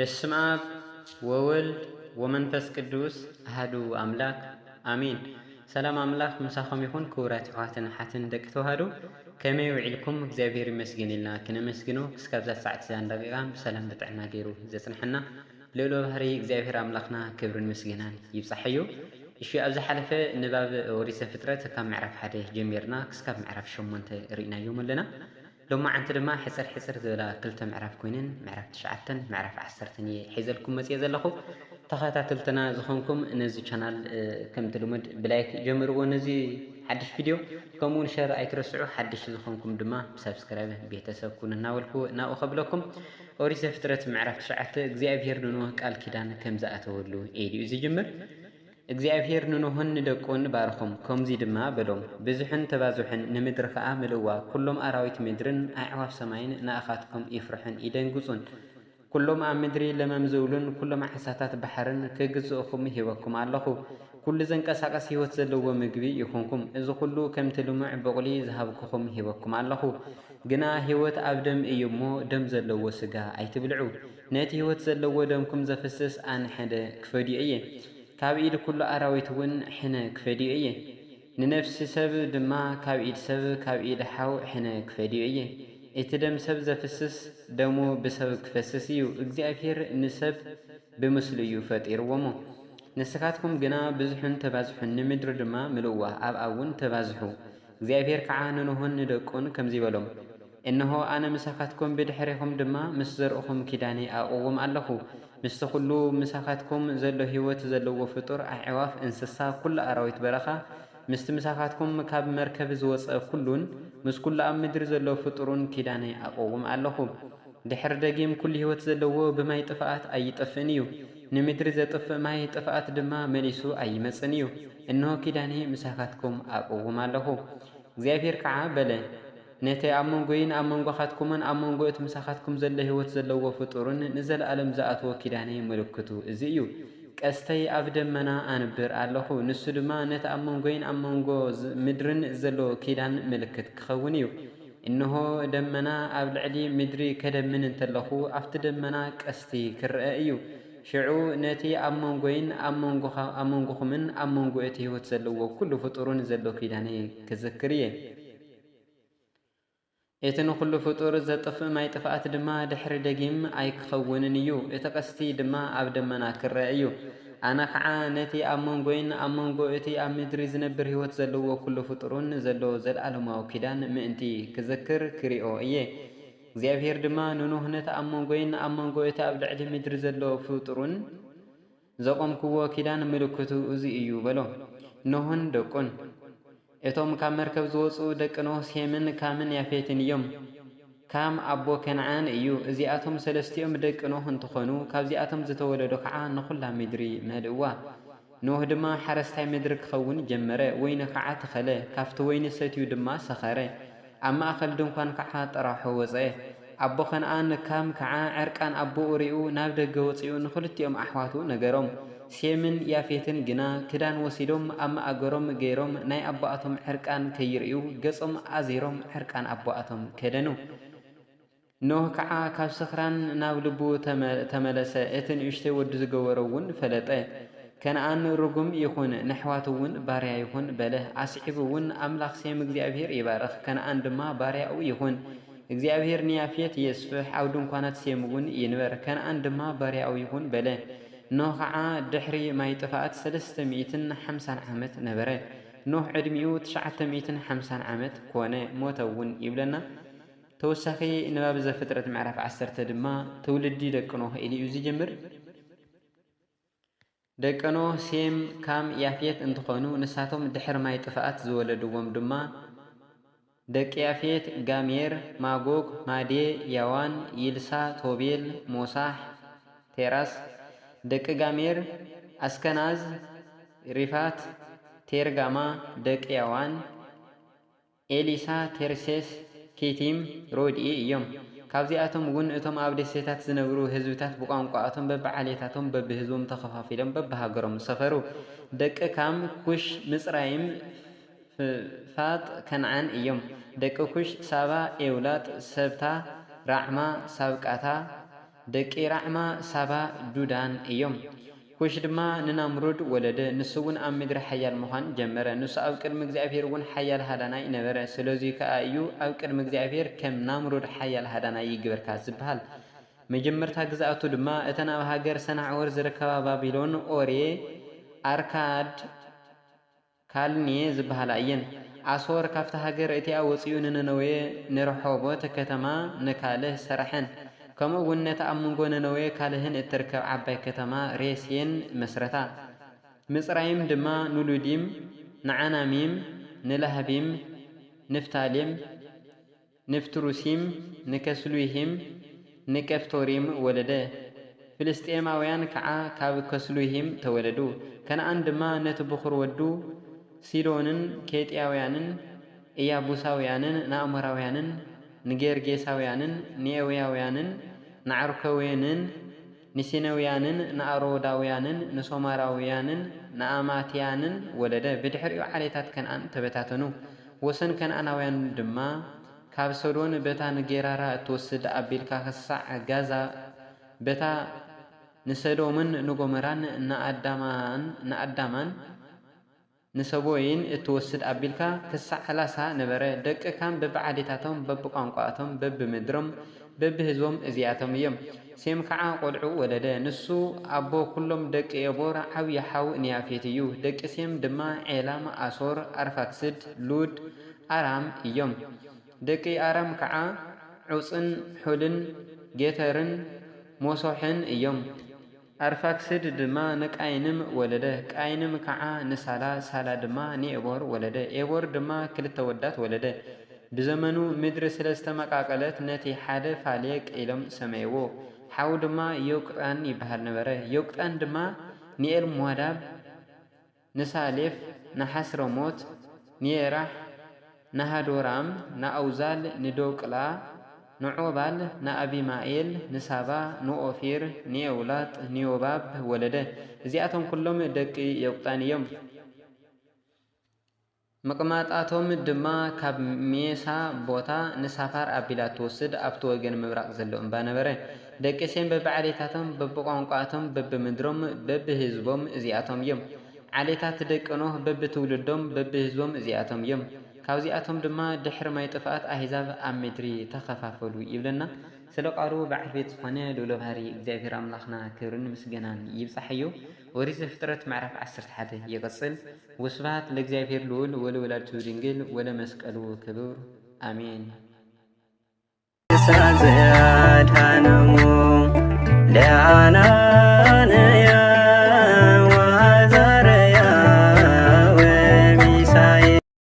በስመ አብ ወወልድ ወመንፈስ ቅዱስ አሐዱ አምላክ አሜን። ሰላም አምላክ ምሳኹም ይኹን። ክቡራት ኣሕዋትን ሓትን ደቂ ተዋህዶ ከመይ ውዒልኩም? እግዚአብሔር ይመስገን ኢልና ክነመስግኖ እስካብ ዛ ሰዓት ዛ ደቂቃ ብሰላም ብጥዕና ገይሩ ዘጽንሐና ልዑል ባህሪ እግዚአብሔር አምላኽና ክብርን ምስግናን ይብጻሕዮ። እሺ ኣብዚ ሓለፈ ንባብ ኦሪት ዘፍጥረት ካብ ምዕራፍ 1 ጀሚርና ክሳብ ምዕራፍ 8 ርኢናዮም ኣለና። ሎማ ዓንቲ ድማ ሕፅር ዝበላ ክልተ ምዕራፍ ኮይነን ምዕራፍ 9 ምዕራፍ 10 ሒዘልኩም መፅየ ዘለኹ ተኸታተልትና ዝኾንኩም ነዚ ቻናል ከም ትልሙድ ብላይክ ጀምርዎ ነዚ ሓድሽ ቪድዮ ከምኡውን ሸር ኣይትረስዑ። ሓድሽ ዝኾንኩም ድማ ብሰብስክራይብ ቤተሰብ ኩን እናበልኩ እናኡ ከብለኩም። ኦሪት ዘፍጥረት ምዕራፍ 9 እግዚአብሔር ንኖህ ቃል ኪዳን ከም ዝኣተወሉ ኤድዩ ዝጅምር። እግዚአብሔር ንኖህን ንደቁን ባርኾም ከምዚ ድማ በሎም ብዙሕን ተባዙሕን ንምድሪ ከዓ ምልዋ ኩሎም ኣራዊት ምድርን ኣዕዋፍ ሰማይን ንኣኻትኩም ይፍርሕን ይደንግጹን ኩሎም ኣብ ምድሪ ለመም ዝብሉን ኩሎም ዓሳታት ባሕርን ክግዝእኹም ሂበኩም ኣለኹ። ኩሉ ዘንቀሳቀስ ህይወት ዘለዎ ምግቢ ይኹንኩም። እዚ ኩሉ ከምቲ ልሙዕ በቕሊ ዝሃብክኹም ሂበኩም ኣለኹ። ግና ህይወት ኣብ ደም እዩ እሞ ደም ዘለዎ ስጋ ኣይትብልዑ። ነቲ ህይወት ዘለዎ ደምኩም ዘፍስስ ኣነ ሓደ ክፈድዮ እየ። ካብ ኢድ ኩሉ ኣራዊት እውን ሕነ ክፈድዮ እየ። ንነፍሲ ሰብ ድማ ካብ ኢድ ሰብ ካብ ኢድ ሓው ሕነ ክፈድዮ እየ። እቲ ደም ሰብ ዘፍስስ ደሙ ብሰብ ክፈስስ እዩ። እግዚአብሔር ንሰብ ብምስሉ እዩ ፈጢርዎሞ። ንስኻትኩም ግና ብዙሕን ተባዝሑን ንምድሪ ድማ ምልዋ ኣብኣ እውን ተባዝሑ። እግዚአብሔር ከዓ ንኖህን ንደቁን ከምዚ በሎም እነሆ ኣነ ምሳኻትኩም ብድሕሪኹም ድማ ምስ ዘርእኹም ኪዳነይ ኣቕውም ኣለኹ። ምስቲ ኩሉ ምሳኻትኩም ዘሎ ህይወት ዘለዎ ፍጡር ኣዕዋፍ እንስሳ ኩሉ ኣራዊት በረኻ ምስቲ ምሳኻትኩም ካብ መርከብ ዝወፀ ኩሉን ምስ ኩሉ ኣብ ምድሪ ዘሎ ፍጡሩን ኪዳነይ ኣቕውም ኣለኹ። ድሕሪ ደጊም ኩሉ ህይወት ዘለዎ ብማይ ጥፍኣት ኣይጠፍእን እዩ። ንምድሪ ዘጥፍእ ማይ ጥፍኣት ድማ መሊሱ ኣይመፅን እዩ። እነሆ ኪዳነይ ምሳኻትኩም ኣቕውም ኣለኹ። እግዚአብሔር ከዓ በለ ነቲ ኣብ መንጎይን ኣብ መንጎኻትኩምን ኣብ መንጎ እቲ ምሳኻትኩም ዘሎ ህይወት ዘለዎ ፍጡርን ንዘለኣለም ዝኣትዎ ኪዳነይ ምልክቱ እዚ እዩ። ቀስተይ ኣብ ደመና ኣንብር ኣለኹ። ንሱ ድማ ነቲ ኣብ መንጎይን ኣብ መንጎ ምድርን ዘሎ ኪዳን ምልክት ክኸውን እዩ። እነሆ ደመና ኣብ ልዕሊ ምድሪ ከደምን እንተለኹ ኣብቲ ደመና ቀስቲ ክርአ እዩ። ሽዑ ነቲ ኣብ መንጎይን ኣብ መንጎኹምን ኣብ መንጎ እቲ ህይወት ዘለዎ ኩሉ ፍጡርን ዘሎ ኪዳነይ ክዝክር እየ። እቲ ንኩሉ ፍጡር ዘጥፍእ ማይ ጥፍኣት ድማ ድሕሪ ደጊም ኣይክኸውንን እዩ። እቲ ቀስቲ ድማ ኣብ ደመና ክርአ እዩ። ኣነ ከዓ ነቲ ኣብ መንጎይን ኣብ መንጎ እቲ ኣብ ምድሪ ዝነብር ህይወት ዘለዎ ኩሉ ፍጡርን ዘሎ ዘለኣለማዊ ኪዳን ምእንቲ ክዝክር ክሪኦ እየ። እግዚአብሔር ድማ ንኖህ ነቲ ኣብ መንጎይን ኣብ መንጎ እቲ ኣብ ልዕሊ ምድሪ ዘሎ ፍጡርን ዘቆምክዎ ኪዳን ምልክቱ እዚ እዩ በሎ። ኖህን ደቁን እቶም ካብ መርከብ ዝወፁ ደቂ ኖህ ሴምን ካምን ያፌትን እዮም። ካም ኣቦ ከነዓን እዩ። እዚኣቶም ሰለስቲኦም ደቂ ኖህ እንትኾኑ ካብዚኣቶም ዝተወለዶ ከዓ ንኹላ ምድሪ መልእዋ። ኖህ ድማ ሓረስታይ ምድሪ ክኸውን ጀመረ። ወይኒ ከዓ ተኸለ፣ ካብቲ ወይኒ ሰትዩ ድማ ሰኸረ። ኣብ ማእኸል ድንኳን ከዓ ጠራሖ ወፀ። ኣቦ ከነዓን ካም ከዓ ዕርቃን ኣቦኡ ሪኡ ናብ ደገ ወፂኡ ንኽልቲኦም ኣሕዋቱ ነገሮም። ሴምን ያፌትን ግና ክዳን ወሲዶም ኣብ ማእገሮም ገይሮም ናይ ኣቦኣቶም ዕርቃን ከይርእዩ ገጾም ኣዚሮም ዕርቃን ኣቦኣቶም ከደኑ። ኖህ ከዓ ካብ ስኽራን ናብ ልቡ ተመለሰ። እቲ ንእሽተይ ወዲ ዝገበሮ እውን ፈለጠ። ከነዓን ርጉም ይኹን ንኣሕዋቱ እውን ባርያ ይኹን በለ። ኣስዒቡ እውን ኣምላኽ ሴም እግዚአብሔር ይባርኽ፣ ከነዓን ድማ ባርያኡ ይኹን። እግዚአብሔር ንያፌት የስፍሕ፣ ኣብ ድንኳናት ሴም እውን ይንበር፣ ከነዓን ድማ ባርያኡ ይኹን በለ። ኖህ ከዓ ድሕሪ ማይ ጥፍኣት 350 ዓመት ነበረ። ኖህ ዕድሚኡ 950 ዓመት ኮነ ሞተ እውን ይብለና። ተወሳኺ ንባብ ዘፍጥረት ምዕራፍ 10 ድማ ትውልዲ ደቂ ኖህ ኢሉ እዩ ዝጀምር። ደቂ ኖህ ሴም ካም ያፌት እንትኾኑ ንሳቶም ድሕሪ ማይ ጥፍኣት ዝወለድዎም ድማ ደቂ ያፌት ጋሜር፣ ማጎግ፣ ማዴ፣ ያዋን፣ ይልሳ፣ ቶቤል፣ ሞሳሕ፣ ቴራስ። ደቂ ጋሜር ኣስከናዝ፣ ሪፋት፣ ቴርጋማ። ደቂ ያዋን ኤሊሳ፣ ቴርሴስ፣ ኬቲም፣ ሮድኢ እዮም። ካብዚኣቶም እውን እቶም ኣብ ደሴታት ዝነብሩ ህዝብታት ብቋንቋኣቶም በብዓሌታቶም በብህዝቦም ተኸፋፊሎም በብሃገሮም ሰፈሩ። ደቂ ካም ኩሽ፣ ምጽራይም፣ ፋጥ፣ ከነዓን እዮም። ደቂ ኩሽ ሳባ፣ ኤውላጥ፣ ሰብታ፣ ራዕማ፣ ሳብቃታ፣ دقي رعما سابا دودان ايوم كوش دما ننامرود ولد نسوون ام مدر حيال مخان جمره نسو او قدم እግዚአብሔር ون حيال هداناي نبره سلازي كايو او قدم እግዚአብሔር كم نامرود حيال هداناي يغبركا ዝብሃል መጀመርታ ግዛአቱ ድማ እተና ሃገር ሰናዕወር ዝርከባ ባቢሎን ኦሬ አርካድ ካልኒ ዝብሃላ እየን አሶር ካፍታ ሃገር እቲያ ወጽዩ ነነዌ ንረሖቦት ከተማ ነካልህ ሰራሐን كما ونت أمنقون نوي كالهن التركب عباي كتما ريسين مسرتا مصرايم دما نولوديم نعناميم نلهبيم نفتاليم نفتروسيم نكسلويهم نكفتوريم ولده فلسطيماويان كعا كاب كسلويهم تولدو كان عندما نتبخر ودو سيدونن كيتياويانن إيابوساويانن نأمراويانن نجيرجيساويانن نيوياويانن نعركويانن نسينويانن نأروداويانن نسوماراويانن نأماتيانن ولده بدحريو عليتات كان أن تبتاتنو وسن كان أناويان دما كابسودون بتا نجيرارا توسد أبيلكا خسع غازا بتا نسدومن نغمران نأدامان نسبوين توسد أبيلكا كسع حلاسا نبره دك كان ببعادتاتهم ببقانقاتهم ببمدرم ببهزوم ازياتهم يم سيم كعا قلعو ولده نسو أبو كلهم دك يبور عوي حاو نيافيتيو دك سيم دما عيلام أسور أرفاكسد لود أرام يم دكي أرام كعا عوصن حلن جيترن موسوحن يم أرفاكسد دما نكاينم ولده كاينم كعا نسالا سالا دما نيبور ولده ايبور دما كل تودات ولده بزمنو مدرس لستمقاقلت نتي حاده فاليك إلم سميوو حاو دما يوقتان يبهر نبره يوقتان دما نيل مواداب نسالف نحسر موت نيرح نهادورام نأوزال ندوكلا نعوبال نأبي مائل نسابا نؤفير نيولات نيوباب ولده زياتهم كلهم دقي يوقتانيهم مقاماتاتهم دما كاب ميسا بوتا نسافر أبيلات توسد أبتو وجن مبرق زلهم بانبره دقي سين ببعاليتاتهم ببقانقاتهم ببمدرم ببهزبهم زياتهم يم عليتات دقنوه ببتولدهم ببهزبهم زياتهم يم كاوزي أتم دما دحر ما يتفقات أحزاب أمدري تخفافلو يبلنا سلقارو بعرفيت صفاني لولو بهاري إكزافير أملاخنا كيرون مسجنان يبصحيو وريس فترة معرف عسرت حدا يقصل وصفات لإكزافير لول ولا ولاد تورينجل ولا مسكالو كبور آمين